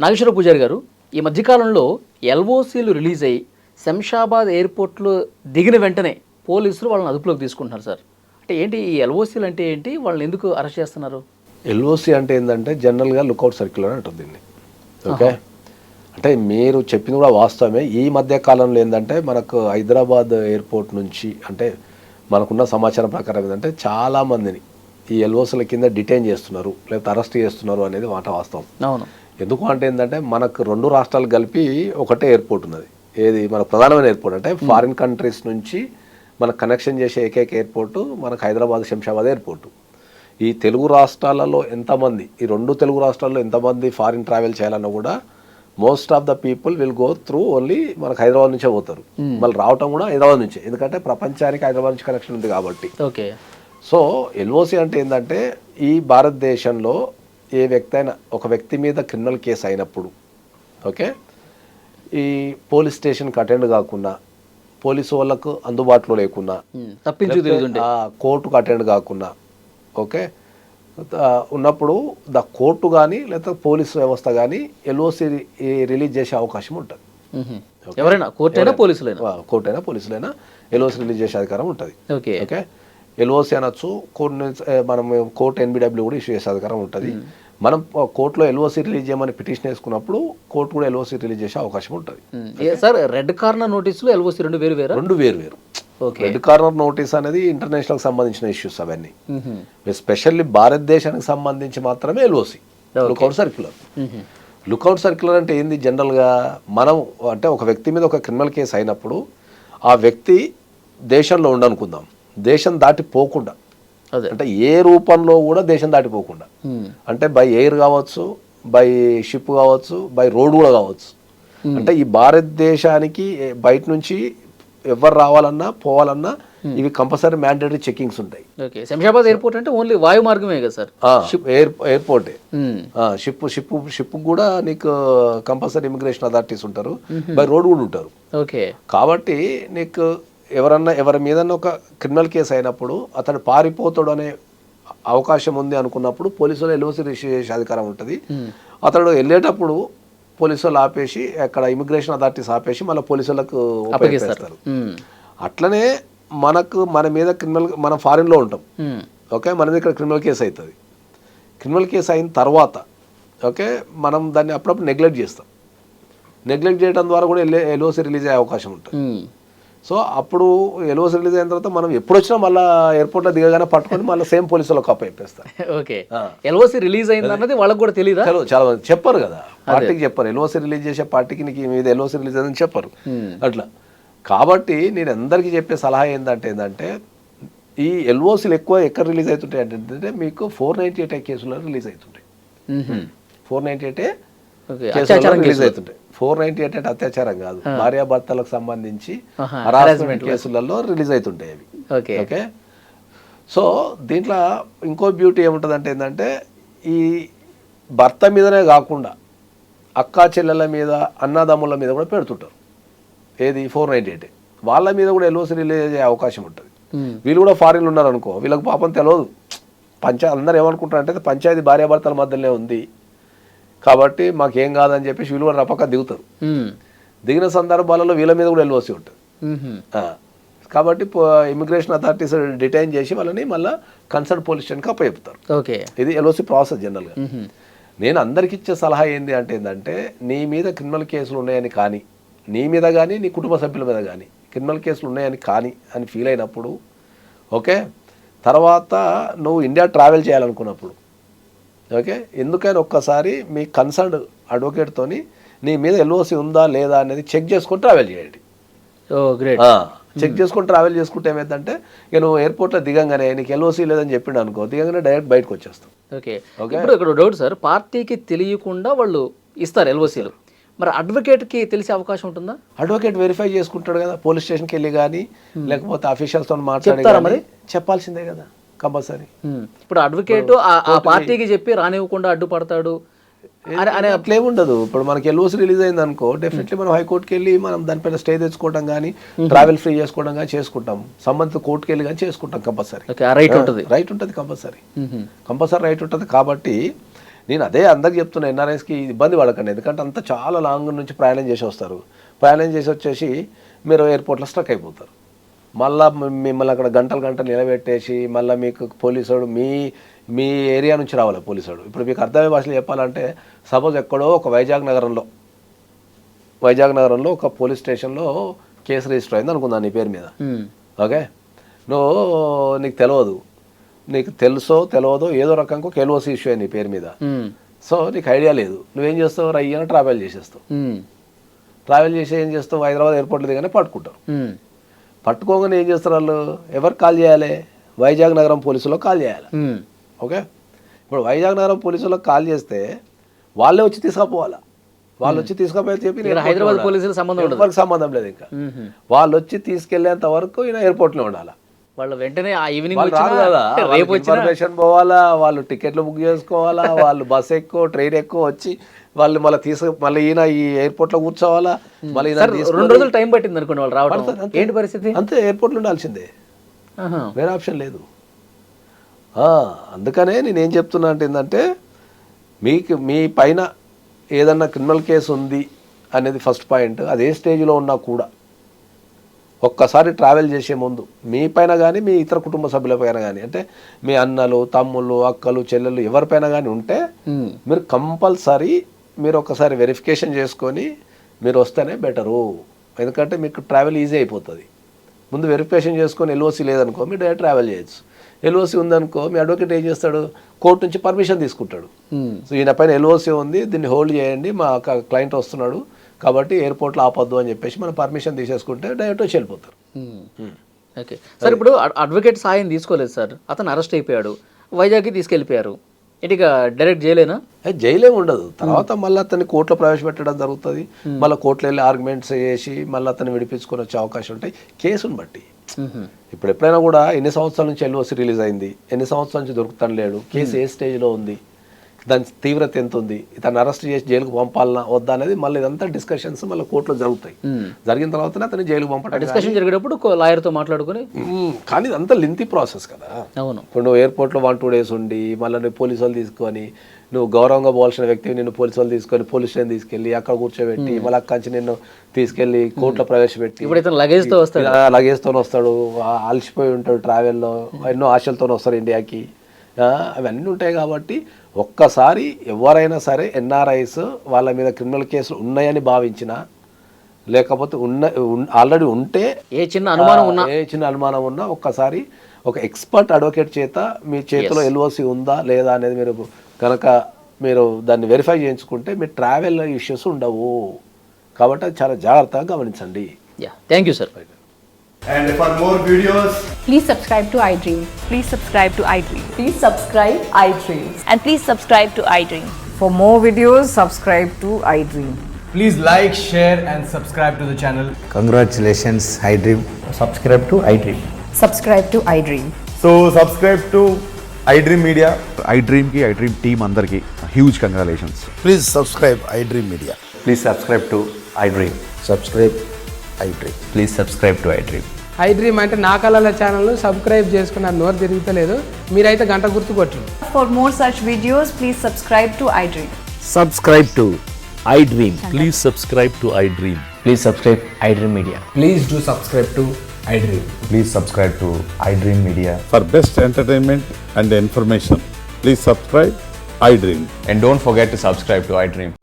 నాగేశ్వర పూజారి గారు, ఈ మధ్యకాలంలో ఎల్ఓసీలు రిలీజ్ అయ్యి శంషాబాద్ ఎయిర్పోర్ట్లో దిగిన వెంటనే పోలీసులు వాళ్ళని అదుపులోకి తీసుకుంటున్నారు సార్. అంటే ఏంటి ఈ ఎల్ఓసీలు అంటే ఏంటి, వాళ్ళని ఎందుకు అరెస్ట్ చేస్తున్నారు? ఎల్ఓసి అంటే ఏంటంటే జనరల్గా లుకౌట్ సర్క్యులర్ అంటుంది దీన్ని. ఓకే, అంటే మీరు చెప్పింది కూడా వాస్తవమే. ఈ మధ్య కాలంలో ఏంటంటే మనకు హైదరాబాద్ ఎయిర్పోర్ట్ నుంచి అంటే మనకున్న సమాచారం ప్రకారం ఏంటంటే చాలామందిని ఈ ఎల్ఓసీల కింద డిటైన్ చేస్తున్నారు, లేకపోతే అరెస్ట్ చేస్తున్నారు అనేది మాట వాస్తవం. అవును. ఎందుకు అంటే ఏంటంటే మనకు రెండు రాష్ట్రాలు కలిపి ఒకటే ఎయిర్పోర్ట్ ఉన్నది. ఏది మన ప్రధానమైన ఎయిర్పోర్ట్ అంటే ఫారిన్ కంట్రీస్ నుంచి మనకు కనెక్షన్ చేసే ఏకైక ఎయిర్పోర్టు మనకు హైదరాబాద్ శంషాబాద్ ఎయిర్పోర్టు. ఈ తెలుగు రాష్ట్రాలలో ఎంతమంది, ఈ రెండు తెలుగు రాష్ట్రాల్లో ఎంతమంది ఫారిన్ ట్రావెల్ చేయాలన్నా కూడా most of the people will go through only మనకు హైదరాబాద్ నుంచే పోతారు. మళ్ళీ రావటం కూడా హైదరాబాద్ నుంచే, ఎందుకంటే ప్రపంచానికి హైదరాబాద్ నుంచి కనెక్షన్ ఉంది కాబట్టి. ఓకే. సో ఎల్ఓసి అంటే ఏంటంటే ఈ భారతదేశంలో ఏ వ్యక్తి అయినా ఒక వ్యక్తి మీద క్రిమినల్ కేసు అయినప్పుడు, ఓకే, ఈ పోలీస్ స్టేషన్కి అటెండ్ కాకుండా, పోలీసు వాళ్ళకు అందుబాటులో లేకున్నా, కోర్టుకు అటెండ్ కాకుండా, ఓకే, ఉన్నప్పుడు ద కోర్టు కానీ లేకపోతే పోలీసు వ్యవస్థ కానీ ఎల్ఓసి రిలీజ్ చేసే అవకాశం ఉంటుంది. ఎవరైనా కోర్టైనా పోలీసులైనా ఎల్ఓసి రిలీజ్ చేసే అధికారం ఉంటుంది. ఓకే. ఓకే, ఎల్ఓసి అనొచ్చు, కోర్టు మనం కోర్టు ఎన్బిడబ్ల్యూ కూడా ఇష్యూ చేసే అధికారం ఉంటుంది. మనం కోర్టులో ఎల్ఓసి రిలీజ్ చేయమని పిటిషన్ వేసుకున్నప్పుడు కోర్టు కూడా ఎల్ఓసి రిలీజ్ చేసే అవకాశం ఉంటుంది. సార్, రెడ్ కార్నర్ నోటీసులు ఎల్ఓసి రెండు వేరు. రెడ్ కార్నర్ నోటీస్ అనేది ఇంటర్నేషనల్ సంబంధించిన ఇష్యూస్ అవన్నీ. స్పెషల్లీ భారతదేశానికి సంబంధించి మాత్రమే LOC, lookout circular. Lookout circular అంటే ఏంది, జనరల్గా మనం అంటే ఒక వ్యక్తి మీద ఒక క్రిమినల్ కేసు అయినప్పుడు ఆ వ్యక్తి దేశంలో ఉండనుకుందాం, దేశం దాటిపోకుండా, అంటే ఏ రూపంలో కూడా దేశం దాటిపోకుండా, అంటే బై ఎయిర్ కావచ్చు, బై షిప్ కావచ్చు, బై రోడ్ కూడా కావచ్చు. అంటే ఈ భారతదేశానికి బయట నుంచి ఎవరు రావాలన్నా పోవాలన్నా ఇవి కంపల్సరీ మ్యాండేటరీ చెకింగ్స్ ఉంటాయి. శంషాబాద్ ఎయిర్పోర్ట్ అంటే ఓన్లీ వాయు మార్గమే కదా సార్? ఎయిర్పోర్టే. షిప్ కూడా నీకు కంపల్సరీ ఇమిగ్రేషన్ అథారిటీస్ ఉంటారు, బై రోడ్ కూడా ఉంటారు. ఓకే. కాబట్టి నీకు ఎవరి మీద ఒక క్రిమినల్ కేసు అయినప్పుడు అతడు పారిపోతాడు అనే అవకాశం ఉంది అనుకున్నప్పుడు పోలీసులు ఎల్ఓసి రిజిస్టర్ చేసే అధికారం ఉంటుంది. అతడు వెళ్ళేటప్పుడు పోలీసులు ఆపేసి, అక్కడ ఇమిగ్రేషన్ అథారిటీస్ ఆపేసి మళ్ళీ పోలీసులకు ఉపయోగిస్తారు. అట్లనే మన మీద క్రిమినల్, మనం ఫారిన్లో ఉంటాం, ఓకే, మన మీద ఇక్కడ క్రిమినల్ కేసు అవుతుంది. క్రిమినల్ కేసు అయిన తర్వాత, ఓకే, మనం దాన్ని అప్పుడప్పుడు నెగ్లెక్ట్ చేస్తాం. నెగ్లెక్ట్ చేయడం ద్వారా కూడా ఎల్ఓసి రిలీజ్ అయ్యే అవకాశం ఉంటుంది. సో అప్పుడు ఎల్ఓసి రిలీజ్ అయిన తర్వాత మనం ఎప్పుడు వచ్చినా మళ్ళీ ఎయిర్పోర్ట్లో దిగగానే పట్టుకొని మళ్ళీ సేమ్ పోలీసులకు అప్పయిస్తారు. ఓకే. ఎల్ఓసి రిలీజ్ అయింది అన్నది వాళ్ళకి కూడా తెలియదా? చాలా మంది చెప్పారు కదా, పార్టీకి చెప్పారు. ఎల్ఓసి రిలీజ్ చేసే పార్టీకి నీకు మీద ఎల్ఓసి రిలీజ్ అయిందని చెప్పారు. అట్లా కాబట్టి నేను అందరికీ చెప్పే సలహా ఏంటంటే ఈ ఎల్ఓసీలు ఎక్కువ ఎక్కడ రిలీజ్ అవుతుంటాయి అంటే మీకు 498 కేసుల్లో రిలీజ్ అవుతుంటాయి. 498 కేసుల్లో రిలీజ్ అవుతుంటాయి. 498 అంటే అత్యాచారం కాదు, భార్యాభర్తలకు సంబంధించి హరాస్మెంట్ కేసులలో రిలీజ్ అవుతుంటాయి అవి. ఓకే. సో దీంట్లో ఇంకో బ్యూటీ ఏముంటుంది ఏంటంటే ఈ భర్త మీదనే కాకుండా అక్కా చెల్లెల మీద, అన్నదమ్ముల మీద కూడా పెడుతుంటారు. ఏది 498 వాళ్ళ మీద కూడా ఎల్ఓసి రిలీజ్ అయ్యే అవకాశం ఉంటుంది. వీళ్ళు కూడా ఫారిన్లు ఉన్నారు అనుకో, వీళ్ళకి పాపం తెలియదు. అందరు ఏమనుకుంటారంటే పంచాయతీ భార్యాభర్తల మధ్యలోనే ఉంది కాబట్టి మాకేం కాదని చెప్పేసి వీళ్ళు కూడా రపక్క దిగుతారు. దిగిన సందర్భాలలో వీళ్ళ మీద కూడా ఎల్ఓసి ఉంటుంది. కాబట్టి ఇమిగ్రేషన్ అథారిటీస్ డిటైన్ చేసి వాళ్ళని మళ్ళీ కన్సర్న్ పోలీస్ స్టేషన్కి అప్పచెప్తారు. ఓకే. ఇది ఎల్ఓసి ప్రాసెస్ జనరల్గా. నేను అందరికి ఇచ్చే సలహా ఏంటంటే నీ మీద క్రిమినల్ కేసులు ఉన్నాయని కానీ, నీ మీద కానీ నీ కుటుంబ సభ్యుల మీద కానీ క్రిమినల్ కేసులు ఉన్నాయని కానీ అని ఫీల్ అయినప్పుడు, ఓకే, తర్వాత నువ్వు ఇండియా ట్రావెల్ చేయాలనుకున్నప్పుడు, ఓకే, ఎందుకైనా ఒక్కసారి మీ కన్సర్న్ అడ్వకేట్తోని నీ మీద ఎల్ఓసి ఉందా లేదా అనేది చెక్ చేసుకొని ట్రావెల్ చేయండి. చెక్ చేసుకొని ట్రావెల్ చేసుకుంటే ఏమైందంటే ఇక నువ్వు ఎయిర్పోర్ట్లో దిగంగానే నీకు ఎల్ఓసి లేదని చెప్పిండు అనుకో, దిగంగానే డైరెక్ట్ బయటకు వచ్చేస్తాం. ఓకే. ఇప్పుడు ఇక్కడ డౌట్ సార్, పార్టీకి తెలియకుండా వాళ్ళు ఇస్తారు ఎల్ఓసీలు, మరి అడ్వకేట్కి తెలిసే అవకాశం ఉంటుందా? అడ్వకేట్ వెరిఫై చేసుకుంటాడు కదా, పోలీస్ స్టేషన్కి వెళ్ళి కానీ లేకపోతే అఫీషియల్స్తో మాట్లాడి మరి చెప్పాల్సిందే కదా కంపల్సరీ. ఇప్పుడు అడ్వకేట్ ఆ పార్టీకి చెప్పి రానివ్వకుండా అడ్డుపడతాడు అనే అట్లేం ఉండదు. ఇప్పుడు మనకి ఎల్ఓసి రిలీజ్ అయింది అనుకో, డెఫినెట్లీ మనం హైకోర్టుకి వెళ్ళి మనం దానిపైన స్టే తెచ్చుకోవడం కానీ, ట్రావెల్ ఫ్రీ చేసుకోవడం కానీ చేసుకుంటాం. సంబంధిత కోర్టుకి వెళ్ళి కానీ చేసుకుంటాం. కంపల్సరీ రైట్ ఉంటుంది కంపల్సరీ రైట్ ఉంటుంది. కాబట్టి నేను అదే అందరికి చెప్తున్నా, ఎన్ఆర్ఐస్కి ఇబ్బంది పడకండి, ఎందుకంటే అంత చాలా లాంగ్ నుంచి ప్రయాణం చేసి వస్తారు. ప్రయాణం చేసి వచ్చేసి మీరు ఎయిర్పోర్ట్లో స్ట్రక్ అయిపోతారు. మళ్ళీ మిమ్మల్ని అక్కడ గంటలు నిలబెట్టేసి మళ్ళీ మీకు పోలీసుడు మీ ఏరియా నుంచి రావాలి పోలీసుడు. ఇప్పుడు మీకు అర్థమయ్యే భాషలో చెప్పాలంటే, సపోజ్ ఎక్కడో ఒక వైజాగ్ నగరంలో ఒక పోలీస్ స్టేషన్లో కేసు రిజిస్టర్ అయింది అనుకుందాం నీ పేరు మీద. ఓకే, నీకు తెలియదు, నీకు తెలియదో ఏదో రకంగా ఒక ఎల్ఓసి ఇష్యూ అయింది నీ పేరు మీద. సో నీకు ఐడియా లేదు, నువ్వేం చేస్తావు, రయ్యని ట్రావెల్ చేసేస్తావు. ట్రావెల్ చేసి ఏం చేస్తావు, హైదరాబాద్ ఎయిర్పోర్ట్లో దిగానే పట్టుకుంటారు. పట్టుకోగానే ఏం చేస్తారు వాళ్ళు, ఎవరికి కాల్ చేయాలి, వైజాగ్ నగరం పోలీసులో కాల్ చేయాలి. ఓకే, ఇప్పుడు వైజాగ్ నగరం పోలీసులకు కాల్ చేస్తే వాళ్ళే వచ్చి తీసుకుపోవాలా. వాళ్ళు వచ్చి తీసుకుపోయి చెప్పి హైదరాబాద్ పోలీసులకు సంబంధం లేదు. ఇంకా వాళ్ళు వచ్చి తీసుకెళ్లేంత వరకు ఈయన ఎయిర్పోర్ట్లో ఉండాలి. వాళ్ళు వెంటనే ఆ ఈవినింగ్ రాదు కదా, ఇన్ఫర్మేషన్ పోవాలా, వాళ్ళు టికెట్లు బుక్ చేసుకోవాలా, వాళ్ళు బస్ ఎక్కువ ట్రైన్ ఎక్కువ వచ్చి వాళ్ళు మళ్ళీ ఈయన ఈ ఎయిర్పోర్ట్లో కూర్చోవాలా. మళ్ళీ 2 రోజులు టైం పట్టింది అనుకోండి వాళ్ళు రావడం. ఏంటి పరిస్థితి? అంతే, ఎయిర్పోర్ట్లో ఉండాల్సిందే, వేరే ఆప్షన్ లేదు. అందుకనే నేనేం చెప్తున్నా అంటే ఏంటంటే, మీ పైన ఏదన్నా క్రిమినల్ కేసు ఉంది అనేది ఫస్ట్ పాయింట్. అదే స్టేజ్లో ఉన్నా కూడా ఒక్కసారి ట్రావెల్ చేసే ముందు మీ పైన కానీ మీ ఇతర కుటుంబ సభ్యులపైన కానీ, అంటే మీ అన్నలు, తమ్ముళ్ళు, అక్కలు, చెల్లెళ్ళు ఎవరిపైన కానీ ఉంటే మీరు కంపల్సరీ మీరు ఒకసారి వెరిఫికేషన్ చేసుకొని మీరు వస్తేనే బెటరు. ఎందుకంటే మీకు ట్రావెల్ ఈజీ అయిపోతుంది. ముందు వెరిఫికేషన్ చేసుకొని ఎల్ఓసి లేదనుకో మీరు డైరెక్ట్ ట్రావెల్ చేయొచ్చు. ఎల్ఓసి ఉందనుకో మీ అడ్వకేట్ ఏం చేస్తాడు, కోర్టు నుంచి పర్మిషన్ తీసుకుంటాడు. సో ఈయన పైన ఎల్ఓసి ఉంది, దీన్ని హోల్డ్ చేయండి, మా క్లయింట్ వస్తున్నాడు కాబట్టి ఎయిర్పోర్ట్లో ఆపొద్దు అని చెప్పేసి మనం పర్మిషన్ తీసేసుకుంటే డైరెక్ట్ వచ్చి వెళ్ళిపోతారు. ఓకే సార్, ఇప్పుడు అడ్వకేట్ సాయం తీసుకోలేదు సార్, అతను అరెస్ట్ అయిపోయాడు, వైజాగ్కి తీసుకెళ్ళిపోయారు, ఇంటికి డైరెక్ట్ జైలేనా? జైలేం ఉండదు. తర్వాత మళ్ళీ అతన్ని కోర్టులో ప్రవేశపెట్టడం జరుగుతుంది. మళ్ళీ కోర్టులో వెళ్ళి ఆర్గ్యుమెంట్స్ చేసి మళ్ళీ అతన్ని విడిపించుకొని వచ్చే అవకాశం ఉంటాయి కేసును బట్టి. ఇప్పుడు ఎప్పుడైనా కూడా ఎన్ని సంవత్సరాల నుంచి ఎల్ఓసి రిలీజ్ అయింది, ఎన్ని సంవత్సరాల నుంచి దొరుకుతాను లేడు, కేసు ఏ స్టేజ్లో ఉంది, దాని తీవ్రత ఎంత ఉంది, ఇతను అరెస్ట్ చేసి జైలుకు పంపాలనా వద్దా అనేది మళ్ళీ ఇదంతా డిస్కషన్స్ మళ్ళీ కోర్టులో జరుగుతాయి. జరిగిన తర్వాతనే అతను జైలుకు పంపడం. డిస్కషన్ జరిగేటప్పుడు లాయర్తో మాట్లాడుకుని, కానీ ఇదంతా లెంతీ ప్రాసెస్ కదా. అవును, ఇప్పుడు నువ్వు ఎయిర్పోర్ట్లో 1-2 days ఉండి మళ్ళీ నువ్వు పోలీసు వాళ్ళు తీసుకొని, నువ్వు గౌరవంగా పోవాల్సిన వ్యక్తివి నిన్ను పోలీసు వాళ్ళు తీసుకొని పోలీస్ స్టేషన్ తీసుకెళ్ళి అక్కడ కూర్చోబెట్టి మళ్ళీ అక్కడి నుంచి నిన్ను తీసుకెళ్ళి కోర్టులో ప్రవేశపెట్టి, ఇప్పుడు ఇతను లగేజ్తో వస్తాడు, అలసిపోయి ఉంటాడు ట్రావెల్లో, ఎన్నో ఆశలతో వస్తారు ఇండియాకి, అవన్నీ ఉంటాయి. కాబట్టి ఒక్కసారి ఎవరైనా సరే ఎన్ఆర్ఐస్ వాళ్ళ మీద క్రిమినల్ కేసులు ఉన్నాయని భావించినా, లేకపోతే ఆల్రెడీ ఉంటే ఏ చిన్న అనుమానం ఉన్నా ఒక్కసారి ఒక ఎక్స్పర్ట్ అడ్వకేట్ చేత మీ చేతిలో ఎల్ఓసి ఉందా లేదా అనేది మీరు కనుక మీరు దాన్ని వెరిఫై చేయించుకుంటే మీ ట్రావెల్ ఇష్యూస్ ఉండవు. కాబట్టి అది చాలా జాగ్రత్తగా గమనించండి. Thank you sir. And for more videos, please subscribe to iDream. Please subscribe to iDream. Please subscribe iDream. And please subscribe to iDream. For more videos, subscribe to iDream. please like, share and subscribe to the channel. Congratulations, iDream. Subscribe to iDream. Subscribe to iDream. So subscribe to iDream Media. iDream ki iDream team andarki huge congratulations. Please subscribe iDream Media. Please subscribe to iDream. Subscribe iDream. Please subscribe to iDream. iDream అంటే నా కళల channel subscribe చేసుకున్న నోరు తిరుగుతలేదు, మీరైతే గంట గుర్తు కొట్టండి. For more such videos, please subscribe to iDream. Subscribe to iDream. Please subscribe to iDream. Please subscribe iDream Media. Please do subscribe to iDream. Please subscribe to iDream Media. For best entertainment and information, please subscribe iDream. And don't forget to subscribe to iDream.